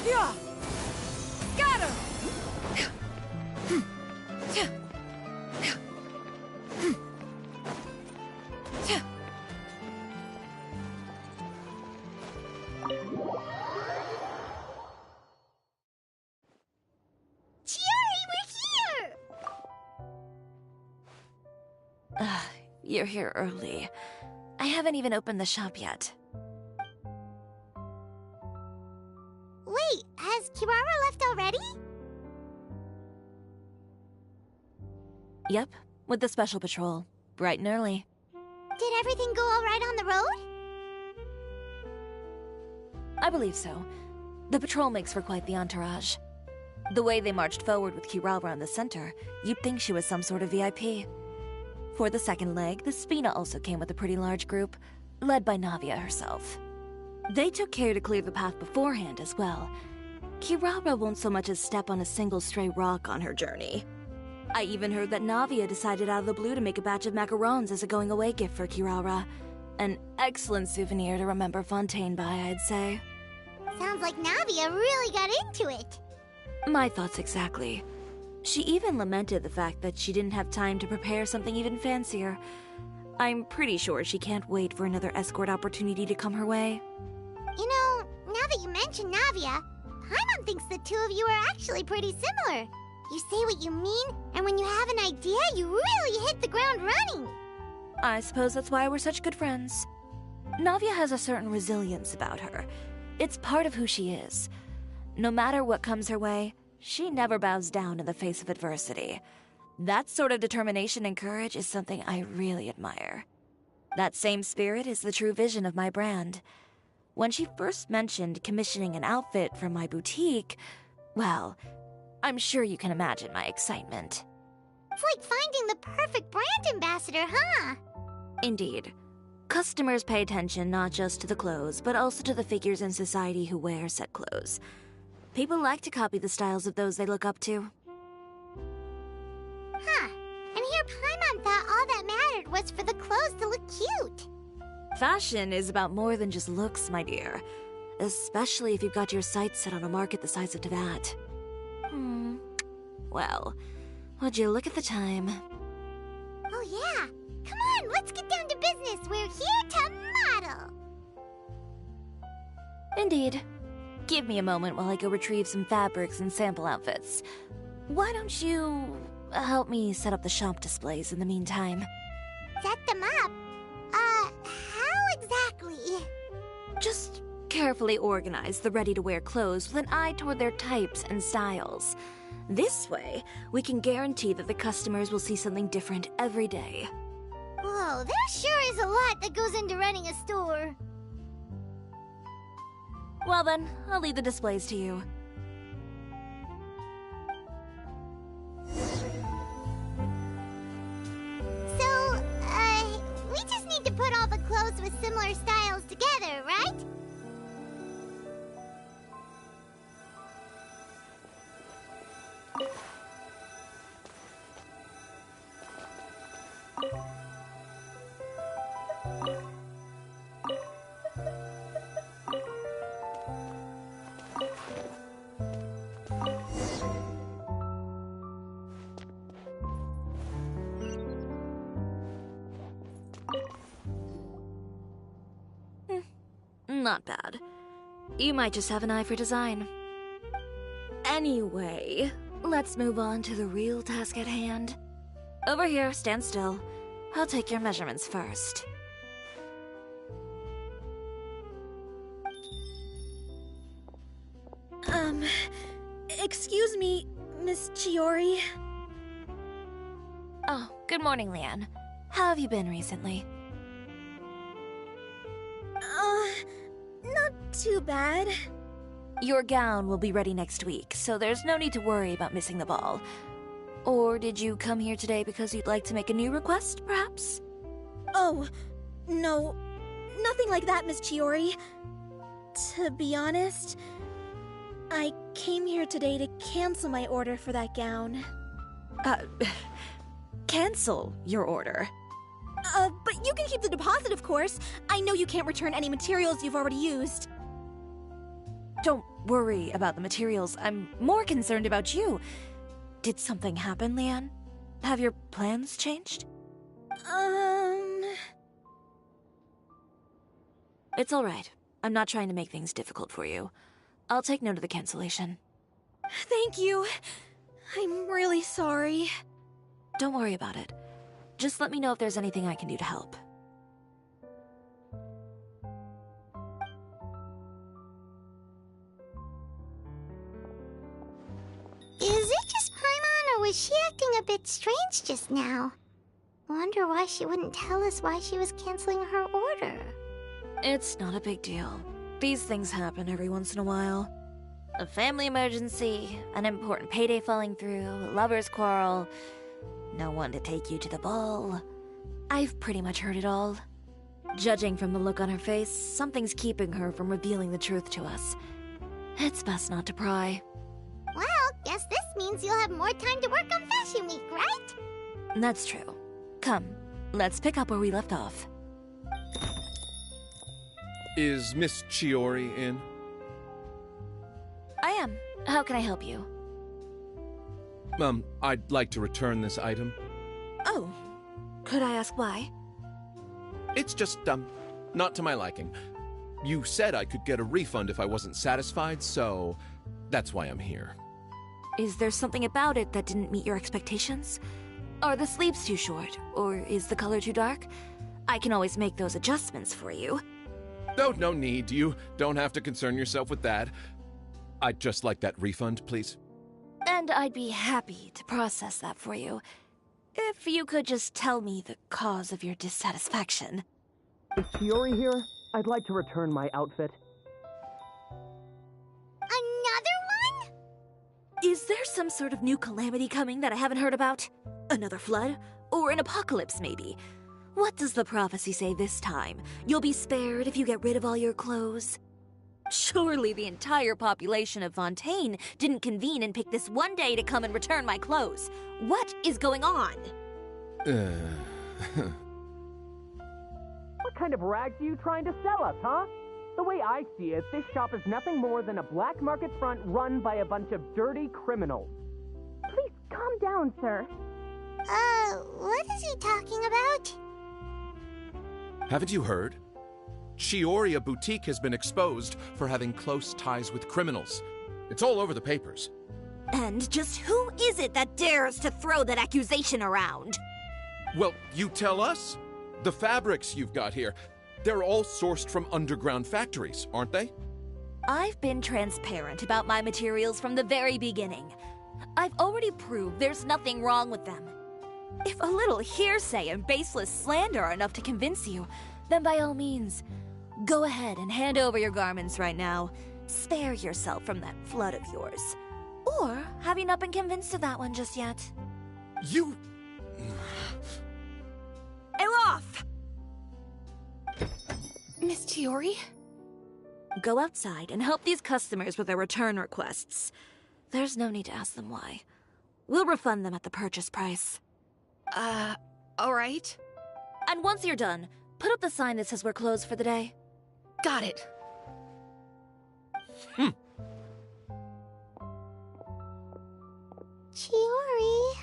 Yeah! Got him! You're here early. I haven't even opened the shop yet. Wait, has Kirara left already? Yep, with the special patrol. Bright and early. Did everything go all right on the road? I believe so. The patrol makes for quite the entourage. The way they marched forward with Kirara in the center, you'd think she was some sort of VIP. For the second leg, the Spina also came with a pretty large group, led by Navia herself. They took care to clear the path beforehand as well. Kirara won't so much as step on a single stray rock on her journey. I even heard that Navia decided out of the blue to make a batch of macarons as a going-away gift for Kirara. An excellent souvenir to remember Fontaine by, I'd say. Sounds like Navia really got into it. My thoughts exactly. She even lamented the fact that she didn't have time to prepare something even fancier. I'm pretty sure she can't wait for another escort opportunity to come her way. You know, now that you mention Navia, Paimon thinks the two of you are actually pretty similar. You say what you mean, and when you have an idea, you really hit the ground running. I suppose that's why we're such good friends. Navia has a certain resilience about her. It's part of who she is. No matter what comes her way, she never bows down in the face of adversity. That sort of determination and courage is something I really admire. That same spirit is the true vision of my brand. When she first mentioned commissioning an outfit for my boutique, well, I'm sure you can imagine my excitement. It's like finding the perfect brand ambassador, huh? Indeed. Customers pay attention not just to the clothes, but also to the figures in society who wear said clothes. People like to copy the styles of those they look up to. Huh. And here Paimon thought all that mattered was for the clothes to look cute. Fashion is about more than just looks, my dear. Especially if you've got your sights set on a market the size of Teyvat. Well, would you look at the time? Oh yeah. Come on, let's get down to business. We're here to model. Indeed. Give me a moment while I go retrieve some fabrics and sample outfits. Why don't you help me set up the shop displays in the meantime? Set them up? How exactly? Just carefully organize the ready-to-wear clothes with an eye toward their types and styles. This way, we can guarantee that the customers will see something different every day. Whoa, there sure is a lot that goes into running a store. Well then, I'll leave the displays to you. So, we just need to put all the clothes with similar styles together, right? Not bad. You might just have an eye for design. Anyway, let's move on to the real task at hand. Over here, stand still. I'll take your measurements first. Excuse me, Miss Chiori. Oh, good morning, Leanne. How have you been recently? Not too bad. Your gown will be ready next week, so there's no need to worry about missing the ball. Or did you come here today because you'd like to make a new request, perhaps? Oh, no. Nothing like that, Miss Chiori. To be honest, came here today to cancel my order for that gown. Cancel your order. But you can keep the deposit, of course. I know you can't return any materials you've already used. Don't worry about the materials. I'm more concerned about you. Did something happen, Leanne? Have your plans changed? It's all right. I'm not trying to make things difficult for you. I'll take note of the cancellation. Thank you. I'm really sorry. Don't worry about it. Just let me know if there's anything I can do to help. Is it just Paimon, or was she acting a bit strange just now? Wonder why she wouldn't tell us why she was canceling her order. It's not a big deal. These things happen every once in a while. A family emergency, an important payday falling through, a lover's quarrel, no one to take you to the ball. I've pretty much heard it all. Judging from the look on her face, something's keeping her from revealing the truth to us. It's best not to pry. Well, guess this means you'll have more time to work on Fashion Week, right? That's true. Come, let's pick up where we left off. Is Miss Chiori in? I am. How can I help you? I'd like to return this item. Oh. Could I ask why? It's just, not to my liking. You said I could get a refund if I wasn't satisfied, so that's why I'm here. Is there something about it that didn't meet your expectations? Are the sleeves too short? Or is the color too dark? I can always make those adjustments for you. No need. You don't have to concern yourself with that. I'd just like that refund, please. And I'd be happy to process that for you. If you could just tell me the cause of your dissatisfaction. Is Chiori here? I'd like to return my outfit. Another one? Is there some sort of new calamity coming that I haven't heard about? Another flood? Or an apocalypse, maybe? What does the prophecy say this time? You'll be spared if you get rid of all your clothes? Surely the entire population of Fontaine didn't convene and pick this one day to come and return my clothes. What is going on? What kind of rags are you trying to sell us, huh? The way I see it, this shop is nothing more than a black market front run by a bunch of dirty criminals. Please calm down, sir. What is he talking about? Haven't you heard? Chiori Boutique has been exposed for having close ties with criminals. It's all over the papers. And just who is it that dares to throw that accusation around? Well, you tell us. The fabrics you've got here, they're all sourced from underground factories, aren't they? I've been transparent about my materials from the very beginning. I've already proved there's nothing wrong with them. If a little hearsay and baseless slander are enough to convince you, then by all means, go ahead and hand over your garments right now. Spare yourself from that flood of yours. Or have you not been convinced of that one just yet? You... Elof! Miss Chiori? Go outside and help these customers with their return requests. There's no need to ask them why. We'll refund them at the purchase price. Alright. And once you're done, put up the sign that says we're closed for the day. Got it. Chiori.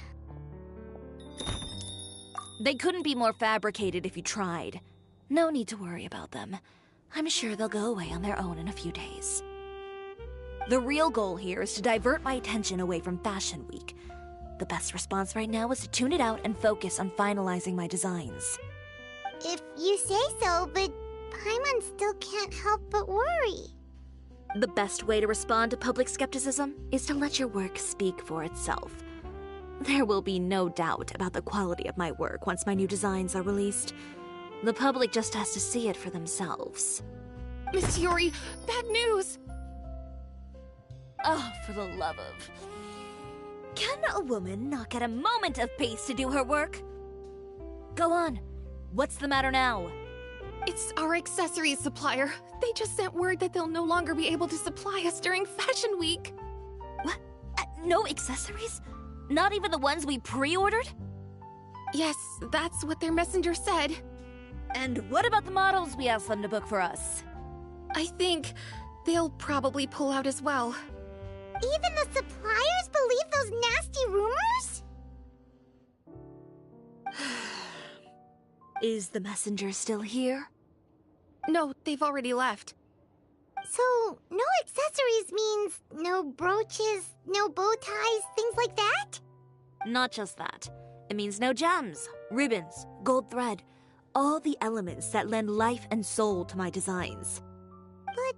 They couldn't be more fabricated if you tried. No need to worry about them. I'm sure they'll go away on their own in a few days. The real goal here is to divert my attention away from Fashion Week. The best response right now is to tune it out and focus on finalizing my designs. If you say so, but Paimon still can't help but worry. The best way to respond to public skepticism is to let your work speak for itself. There will be no doubt about the quality of my work once my new designs are released. The public just has to see it for themselves. Miss Chiori, bad news! Oh, for the love of... Can a woman not get a moment of peace to do her work? Go on. What's the matter now? It's our accessories supplier. They just sent word that they'll no longer be able to supply us during Fashion Week. No accessories? Not even the ones we pre-ordered? Yes, that's what their messenger said. And what about the models we asked them to book for us? I think they'll probably pull out as well. Even the suppliers believe those nasty rumors? Is the messenger still here? No, they've already left. So, no accessories means no brooches, no bow ties, things like that? Not just that. It means no gems, ribbons, gold thread, all the elements that lend life and soul to my designs. But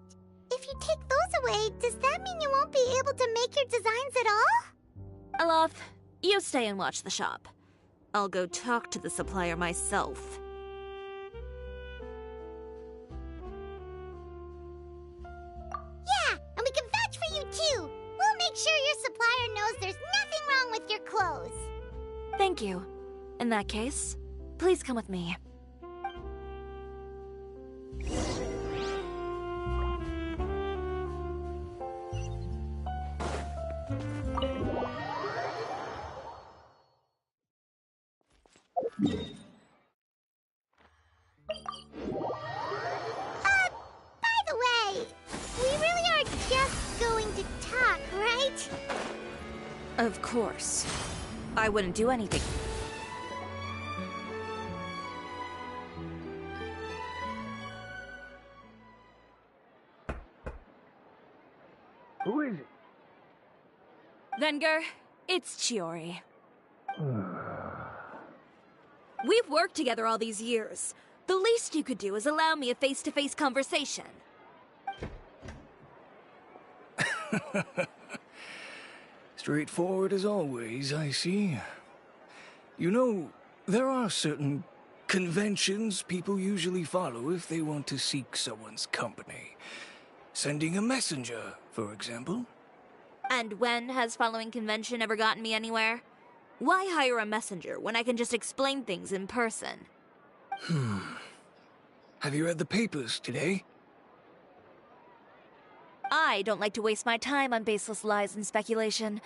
if you take those away, does that mean you won't be able to make your designs at all? Aloth, you stay and watch the shop. I'll go talk to the supplier myself. Yeah, and we can vouch for you too. We'll make sure your supplier knows there's nothing wrong with your clothes. Thank you. In that case, please come with me. By the way, we really are just going to talk, right? Of course. I wouldn't do anything. Who is it? Venger, it's Chiori. We've worked together all these years. The least you could do is allow me a face-to-face conversation. Straightforward as always, I see. You know, there are certain conventions people usually follow if they want to seek someone's company. Sending a messenger, for example. And when has following convention ever gotten me anywhere? Why hire a messenger when I can just explain things in person? Have you read the papers today? I don't like to waste my time on baseless lies and speculation.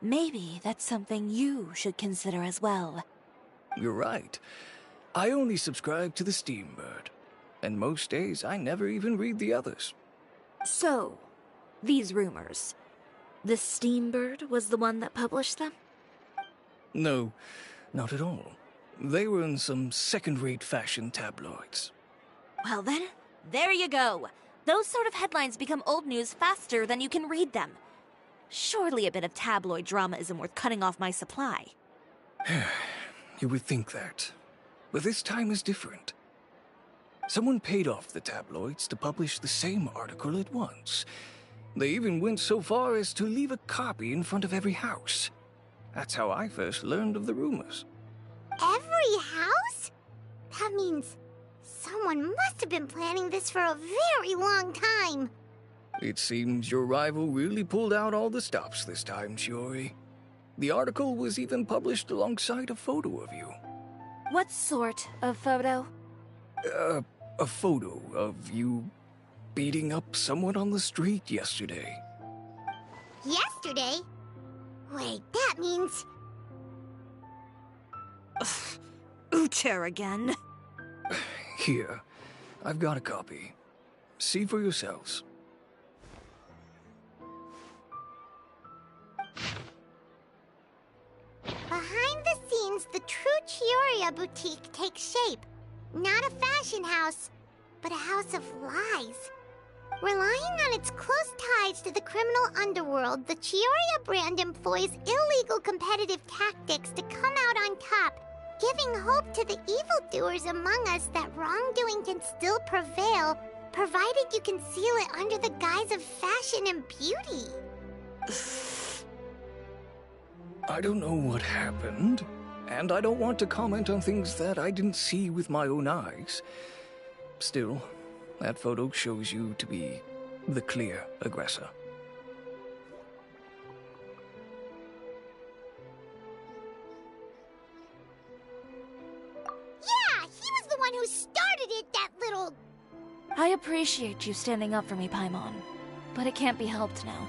Maybe that's something you should consider as well. You're right. I only subscribe to the Steambird. And most days I never even read the others. So, these rumors. The Steambird was the one that published them? No, not at all. They were in some second-rate fashion tabloids. Well then, there you go. Those sort of headlines become old news faster than you can read them. Surely a bit of tabloid drama isn't worth cutting off my supply. You would think that. But this time is different. Someone paid off the tabloids to publish the same article at once. They even went so far as to leave a copy in front of every house. That's how I first learned of the rumors. Every house? That means someone must have been planning this for a very long time. It seems your rival really pulled out all the stops this time, Chiori. The article was even published alongside a photo of you. What sort of photo? A photo of you beating up someone on the street yesterday. Yesterday? Wait, that means... Uter again. Here, I've got a copy. See for yourselves. Behind the scenes, the true Chiori boutique takes shape. Not a fashion house, but a house of lies. Relying on its close ties to the criminal underworld, the Chiori brand employs illegal competitive tactics to come out on top, giving hope to the evildoers among us that wrongdoing can still prevail, provided you conceal it under the guise of fashion and beauty. I don't know what happened, and I don't want to comment on things that I didn't see with my own eyes. Still, that photo shows you to be the clear aggressor. Yeah, he was the one who started it, that little... I appreciate you standing up for me, Paimon, but it can't be helped now.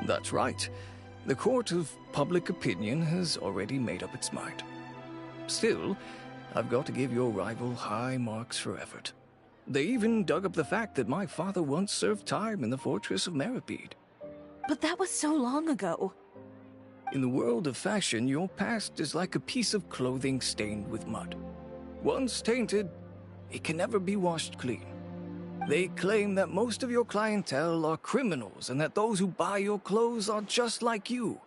That's right. The court of public opinion has already made up its mind. Still, I've got to give your rival high marks for effort. They even dug up the fact that my father once served time in the fortress of Meripede. But that was so long ago. In the world of fashion, your past is like a piece of clothing stained with mud. Once tainted, it can never be washed clean. They claim that most of your clientele are criminals and that those who buy your clothes are just like you.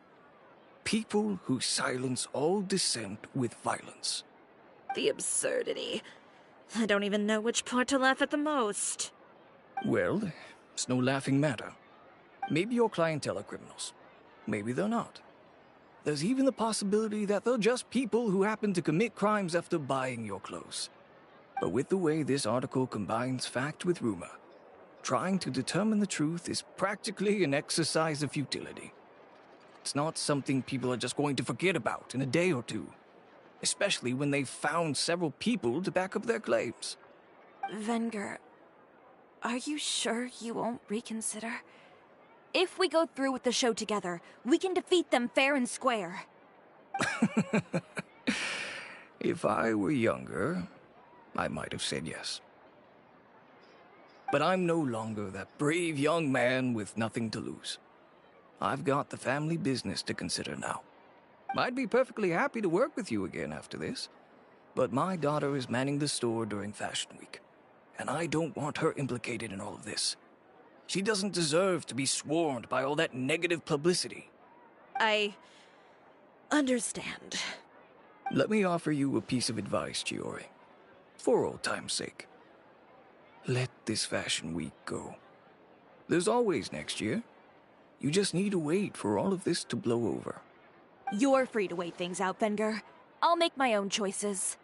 People who silence all dissent with violence. The absurdity. I don't even know which part to laugh at the most. Well, it's no laughing matter. Maybe your clientele are criminals. Maybe they're not. There's even the possibility that they're just people who happen to commit crimes after buying your clothes. But with the way this article combines fact with rumor, trying to determine the truth is practically an exercise of futility. It's not something people are just going to forget about in a day or two, especially when they've found several people to back up their claims. Venger, are you sure you won't reconsider? If we go through with the show together, we can defeat them fair and square. If I were younger, I might have said yes. But I'm no longer that brave young man with nothing to lose. I've got the family business to consider now. I'd be perfectly happy to work with you again after this, but my daughter is manning the store during Fashion Week, and I don't want her implicated in all of this. She doesn't deserve to be swarmed by all that negative publicity. I understand. Let me offer you a piece of advice, Chiori. For old time's sake. Let this Fashion Week go. There's always next year. You just need to wait for all of this to blow over. You're free to wait things out, Venger. I'll make my own choices.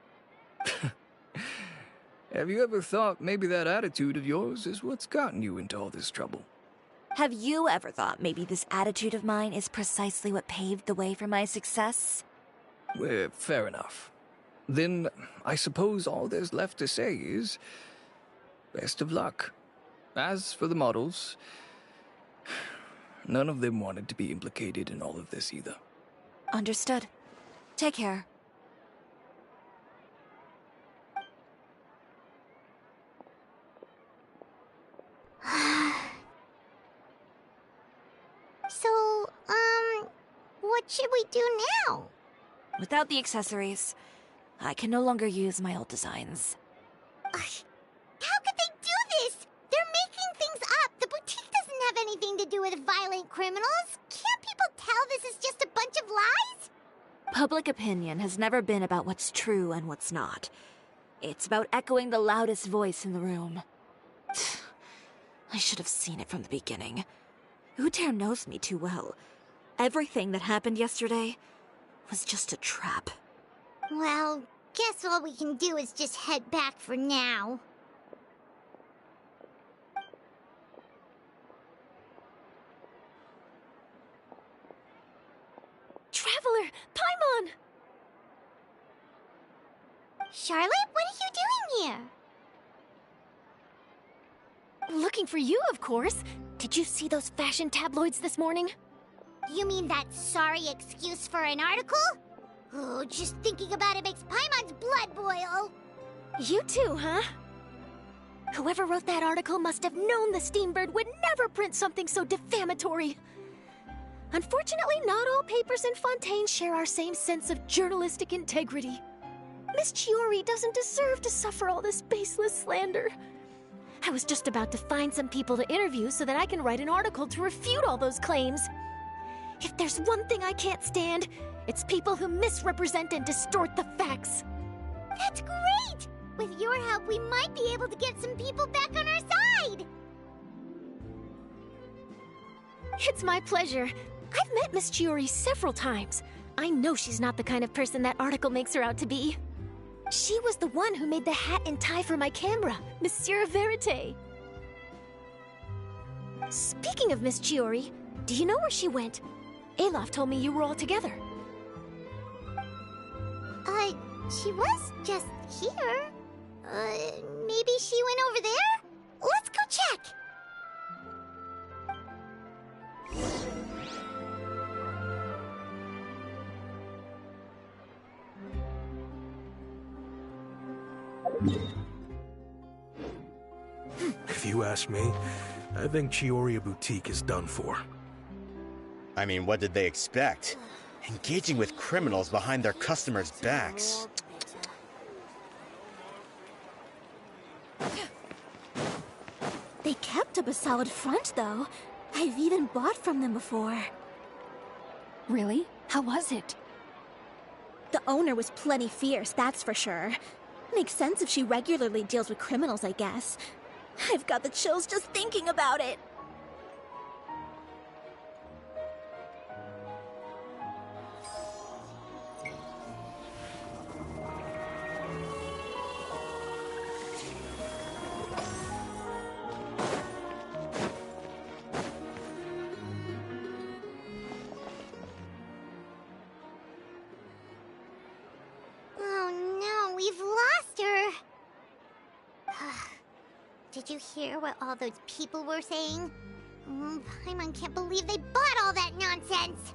Have you ever thought maybe that attitude of yours is what's gotten you into all this trouble? Have you ever thought maybe this attitude of mine is precisely what paved the way for my success? Well, fair enough. Then I suppose all there's left to say is, best of luck. As for the models, none of them wanted to be implicated in all of this either. Understood. Take care. So, what should we do now? Without the accessories, I can no longer use my old designs. How could they do this? They're making things up. The boutique doesn't have anything to do with violent criminals. Can't people tell this is just a bunch of lies? Public opinion has never been about what's true and what's not. It's about echoing the loudest voice in the room. I should have seen it from the beginning. Uter knows me too well. Everything that happened yesterday was just a trap. Well, guess all we can do is just head back for now. Traveler! Paimon! Charlotte, what are you doing here? Looking for you, of course. Did you see those fashion tabloids this morning? You mean that sorry excuse for an article? Oh, just thinking about it makes Paimon's blood boil. You too, huh? Whoever wrote that article must have known the Steambird would never print something so defamatory. Unfortunately, not all papers in Fontaine share our same sense of journalistic integrity. Miss Chiori doesn't deserve to suffer all this baseless slander. I was just about to find some people to interview so that I can write an article to refute all those claims. If there's one thing I can't stand, it's people who misrepresent and distort the facts. That's great! With your help, we might be able to get some people back on our side! It's my pleasure. I've met Miss Chiori several times. I know she's not the kind of person that article makes her out to be. She was the one who made the hat and tie for my camera, Monsieur Verite. Speaking of Miss Chiori, do you know where she went? Alof told me you were all together. She was just here. Maybe she went over there? Let's go check! If you ask me, I think Chiori Boutique is done for. I mean, what did they expect? Engaging with criminals behind their customers' backs. They kept up a solid front, though. I've even bought from them before. Really? How was it? The owner was plenty fierce, that's for sure. Makes sense if she regularly deals with criminals, I guess. I've got the chills just thinking about it. Did you hear what all those people were saying? Paimon can't believe they bought all that nonsense!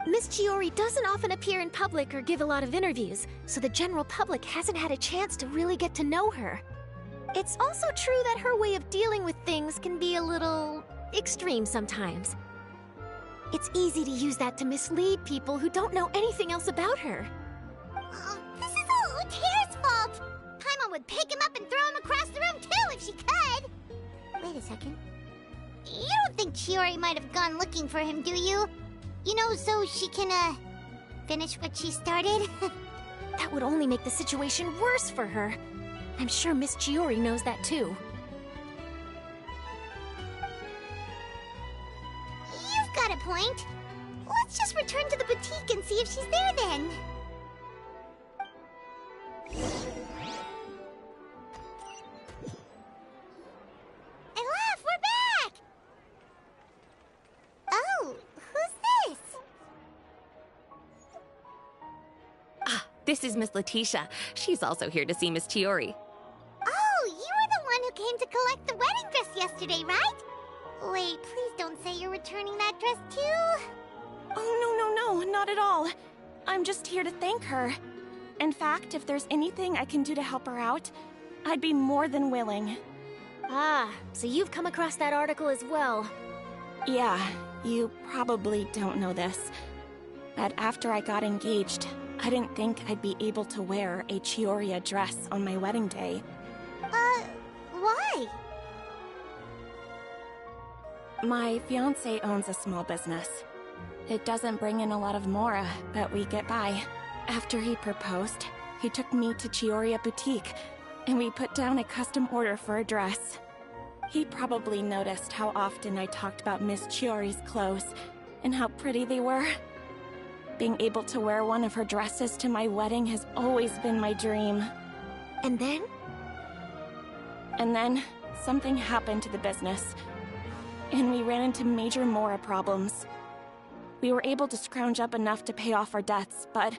Miss Chiori doesn't often appear in public or give a lot of interviews, so the general public hasn't had a chance to really get to know her. It's also true that her way of dealing with things can be a little extreme sometimes. It's easy to use that to mislead people who don't know anything else about her. Oh, this is all Utear's fault! Paimon would pick him up and throw him across the room too if she could! Wait a second. You don't think Chiori might have gone looking for him, do you? You know, so she can, finish what she started? That would only make the situation worse for her. I'm sure Miss Chiori knows that too. You've got a point. Let's just return to the boutique and see if she's there then. Elaf, we're back! Oh, who's this? Ah, this is Miss Letitia. She's also here to see Miss Chiori. Oh, you were the one who came to collect the wedding dress yesterday, right? Wait, please don't say you're returning that dress too. Oh, no, not at all. I'm just here to thank her. In fact, if there's anything I can do to help her out, I'd be more than willing. Ah, so you've come across that article as well. Yeah, you probably don't know this, but after I got engaged, I didn't think I'd be able to wear a Chiori dress on my wedding day. Why? My fiancé owns a small business. It doesn't bring in a lot of mora, but we get by. After he proposed, he took me to Chiori Boutique, and we put down a custom order for a dress. He probably noticed how often I talked about Miss Chiori's clothes, and how pretty they were. Being able to wear one of her dresses to my wedding has always been my dream. And then? And then, something happened to the business, and we ran into major mora problems. We were able to scrounge up enough to pay off our debts, but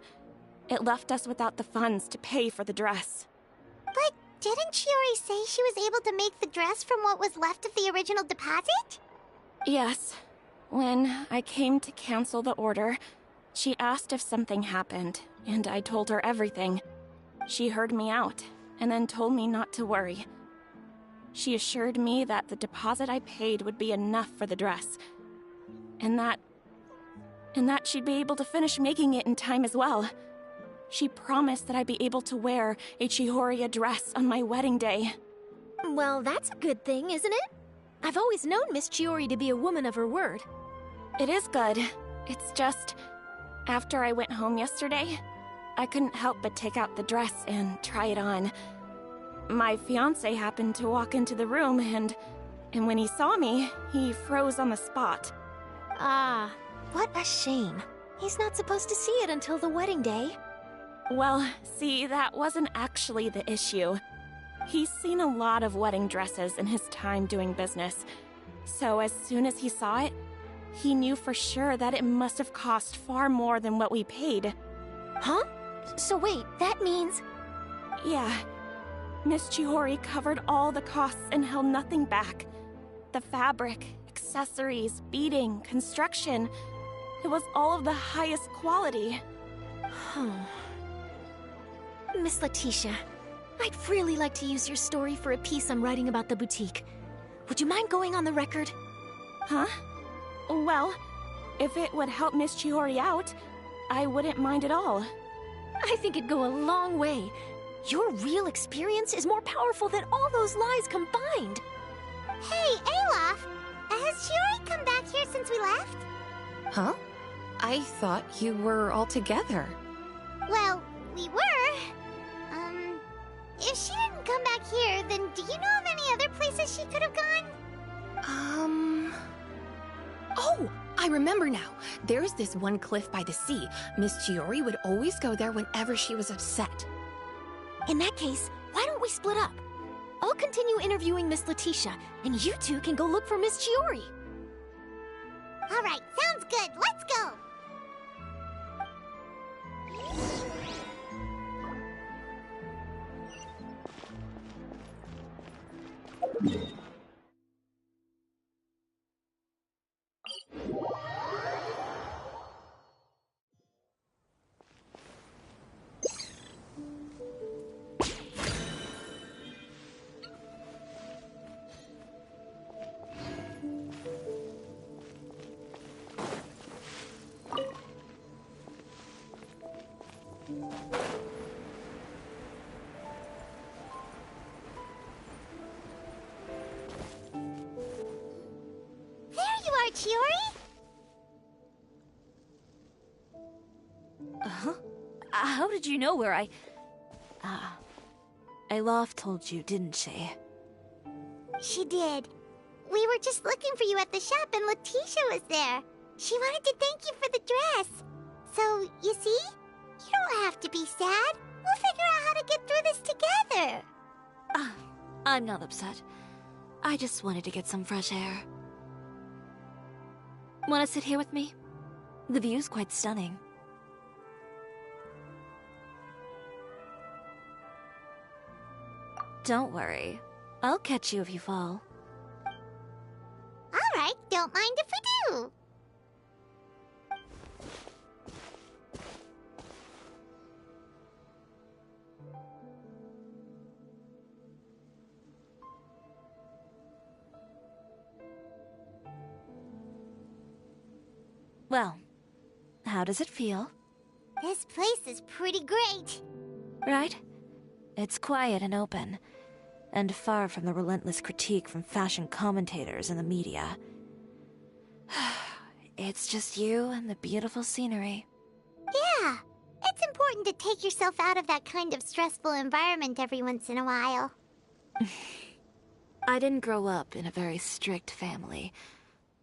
it left us without the funds to pay for the dress. But didn't Chiori say she was able to make the dress from what was left of the original deposit? Yes. When I came to cancel the order, she asked if something happened, and I told her everything. She heard me out, and then told me not to worry. She assured me that the deposit I paid would be enough for the dress, and that she'd be able to finish making it in time as well. She promised that I'd be able to wear a Chiori dress on my wedding day. Well, that's a good thing, isn't it? I've always known Miss Chiori to be a woman of her word. It is good. It's just, after I went home yesterday, I couldn't help but take out the dress and try it on. My fiancé happened to walk into the room, and when he saw me, he froze on the spot. Ah, what a shame. He's not supposed to see it until the wedding day. Well, see, that wasn't actually the issue. He's seen a lot of wedding dresses in his time doing business, so as soon as he saw it, he knew for sure that it must have cost far more than what we paid. Huh? So wait, that means... Yeah. Miss Chiori covered all the costs and held nothing back. The fabric, accessories, beading, construction... It was all of the highest quality. Miss Letitia, I'd really like to use your story for a piece I'm writing about the boutique. Would you mind going on the record? Huh? Well, if it would help Miss Chiori out, I wouldn't mind at all. I think it'd go a long way. Your real experience is more powerful than all those lies combined. Hey, Olaf! Has Chiori come back here since we left? Huh? I thought you were all together. Well, we were. If she didn't come back here, then do you know of any other places she could have gone? Oh, I remember now. There's this one cliff by the sea. Miss Chiori would always go there whenever she was upset. In that case, why don't we split up? I'll continue interviewing Miss Letitia, and you two can go look for Miss Chiori. All right, sounds good. Let's go! Chiori? Uh-huh. How did you know where Olaf told you, didn't she? She did. We were just looking for you at the shop and Letitia was there. She wanted to thank you for the dress. So, you see? You don't have to be sad. We'll figure out how to get through this together. I'm not upset. I just wanted to get some fresh air. Want to sit here with me? The view's quite stunning. Don't worry. I'll catch you if you fall. All right, don't mind if we do. Well, how does it feel? This place is pretty great. Right? It's quiet and open, and far from the relentless critique from fashion commentators and the media. It's just you and the beautiful scenery. Yeah, it's important to take yourself out of that kind of stressful environment every once in a while. I didn't grow up in a very strict family.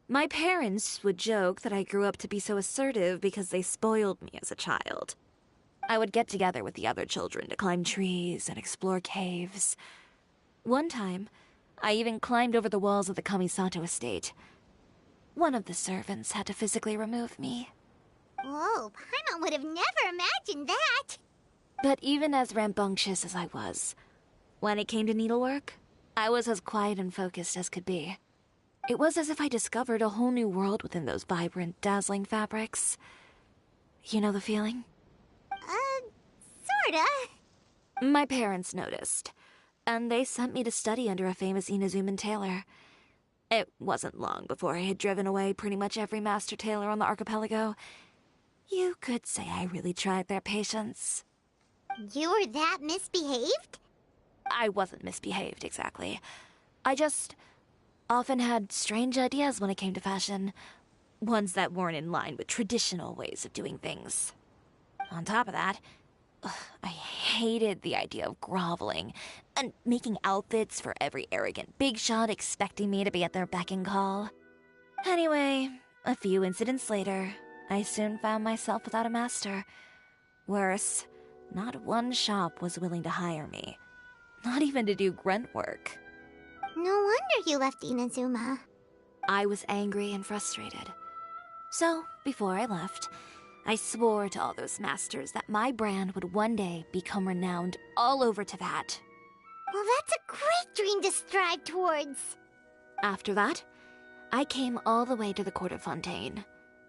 My parents would joke that I grew up to be so assertive because they spoiled me as a child. I would get together with the other children to climb trees and explore caves. One time, I even climbed over the walls of the Kamisato estate. One of the servants had to physically remove me. Whoa, Paimon would have never imagined that! But even as rambunctious as I was, when it came to needlework, I was as quiet and focused as could be. It was as if I discovered a whole new world within those vibrant, dazzling fabrics. You know the feeling? Sorta. My parents noticed, and they sent me to study under a famous Inazuman tailor. It wasn't long before I had driven away pretty much every master tailor on the archipelago. You could say I really tried their patience. You were that misbehaved? I wasn't misbehaved, exactly. I just often had strange ideas when it came to fashion. Ones that weren't in line with traditional ways of doing things. On top of that, I hated the idea of groveling and making outfits for every arrogant big shot expecting me to be at their beck and call. Anyway, a few incidents later, I soon found myself without a master. Worse, not one shop was willing to hire me. Not even to do grunt work. No wonder you left Inazuma. I was angry and frustrated. So, before I left, I swore to all those masters that my brand would one day become renowned all over Teyvat. Well, that's a great dream to strive towards. After that, I came all the way to the court of Fontaine,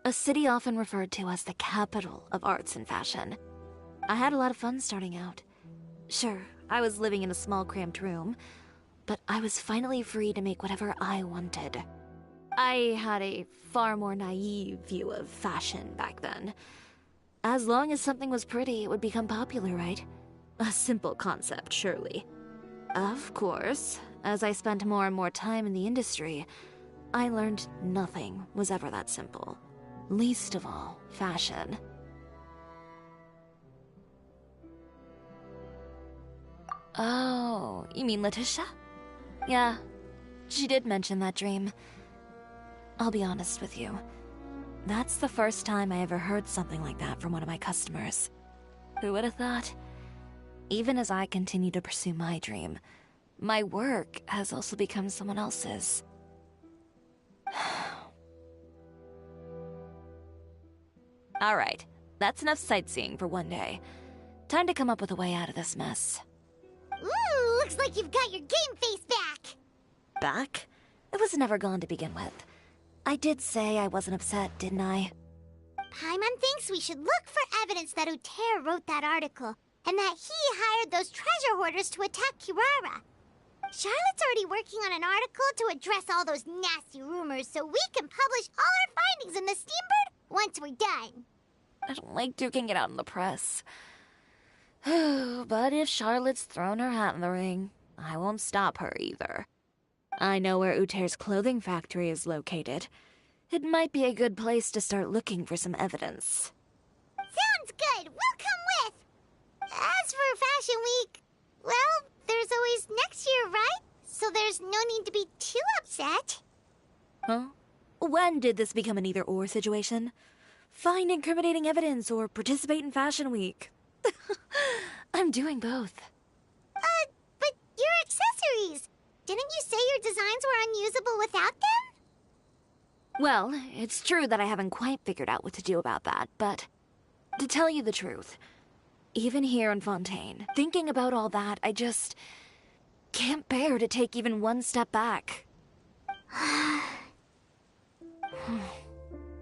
a city often referred to as the capital of arts and fashion. I had a lot of fun starting out. Sure, I was living in a small cramped room, but I was finally free to make whatever I wanted. I had a far more naive view of fashion back then. As long as something was pretty, it would become popular, right? A simple concept, surely. Of course, as I spent more and more time in the industry, I learned nothing was ever that simple. Least of all, fashion. Oh, you mean Letitia? Yeah, she did mention that dream. I'll be honest with you. That's the first time I ever heard something like that from one of my customers. Who would have thought? Even as I continue to pursue my dream, my work has also become someone else's. Alright, that's enough sightseeing for one day. Time to come up with a way out of this mess. Ooh, looks like you've got your game face back! Back? It was never gone to begin with. I did say I wasn't upset, didn't I? Paimon thinks we should look for evidence that Uter wrote that article, and that he hired those treasure hoarders to attack Kirara. Charlotte's already working on an article to address all those nasty rumors so we can publish all our findings in the Steambird once we're done. I don't like duking it out in the press. But if Charlotte's thrown her hat in the ring, I won't stop her either. I know where Uter's clothing factory is located. It might be a good place to start looking for some evidence. Sounds good! We'll come with! As for Fashion Week, well, there's always next year, right? So there's no need to be too upset. Huh? When did this become an either-or situation? Find incriminating evidence or participate in Fashion Week. I'm doing both. But your accessories! Didn't you say your designs were unusable without them? Well, it's true that I haven't quite figured out what to do about that, but to tell you the truth, even here in Fontaine, thinking about all that, I just can't bear to take even one step back.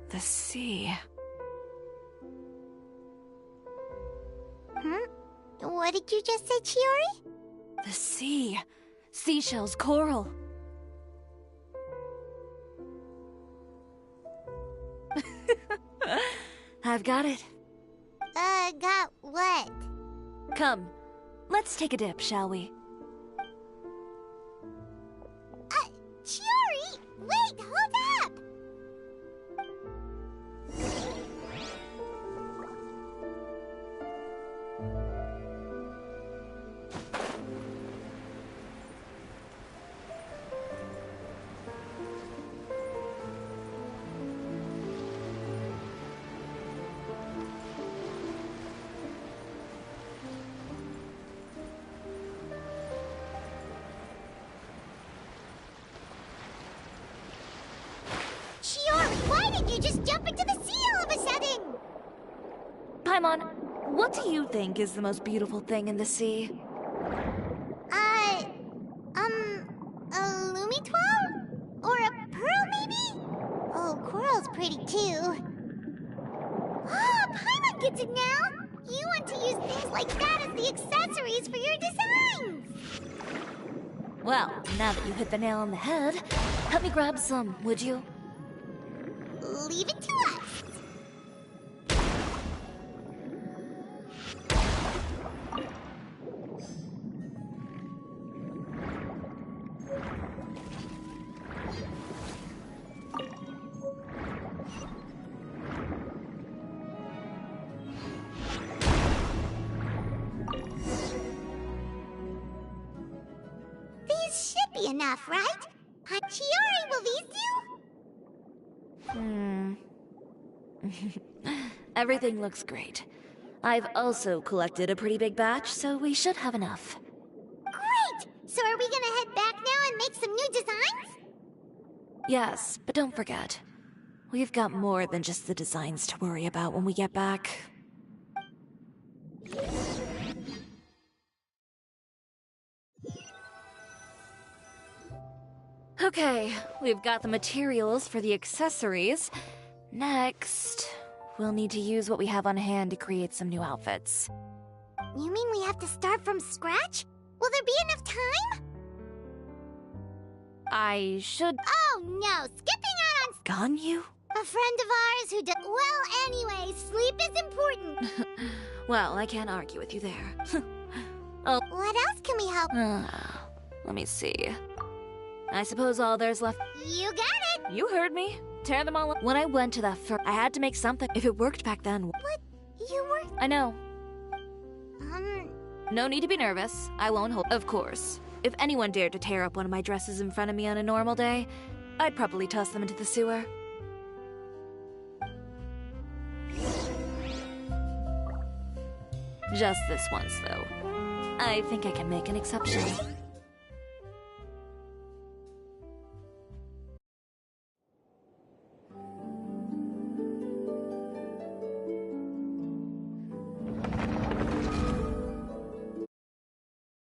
The sea. What did you just say, Chiori? The sea. Seashells, coral. I've got it. Got what? Come, let's take a dip, shall we? Chiori! Wait, hold up! Chiori, why did you just jump into the sea all of a sudden? Paimon, what do you think is the most beautiful thing in the sea? A Lumitoile? Or a pearl, maybe? Oh, coral's pretty too. Ah, Paimon gets it now! You want to use things like that as the accessories for your designs! Well, now that you hit the nail on the head, help me grab some, would you? Leave it to us. These should be enough, right? Chiori, will these do? Everything looks great. I've also collected a pretty big batch, so we should have enough. Great! So are we gonna head back now and make some new designs? Yes, but don't forget, we've got more than just the designs to worry about when we get back. Okay, we've got the materials for the accessories. Next, we'll need to use what we have on hand to create some new outfits. You mean we have to start from scratch? Will there be enough time? I should... Oh no, skipping out on Gone you? a friend of ours who does... Well, anyway, sleep is important. Well, I can't argue with you there. Oh. What else can we help? Let me see. I suppose all there's left... You got it! You heard me. Tear them all up. When I went to that I had to make something. If it worked back then... But you were... I know. No need to be nervous. I won't hold... Of course. If anyone dared to tear up one of my dresses in front of me on a normal day, I'd probably toss them into the sewer. Just this once, though. I think I can make an exception.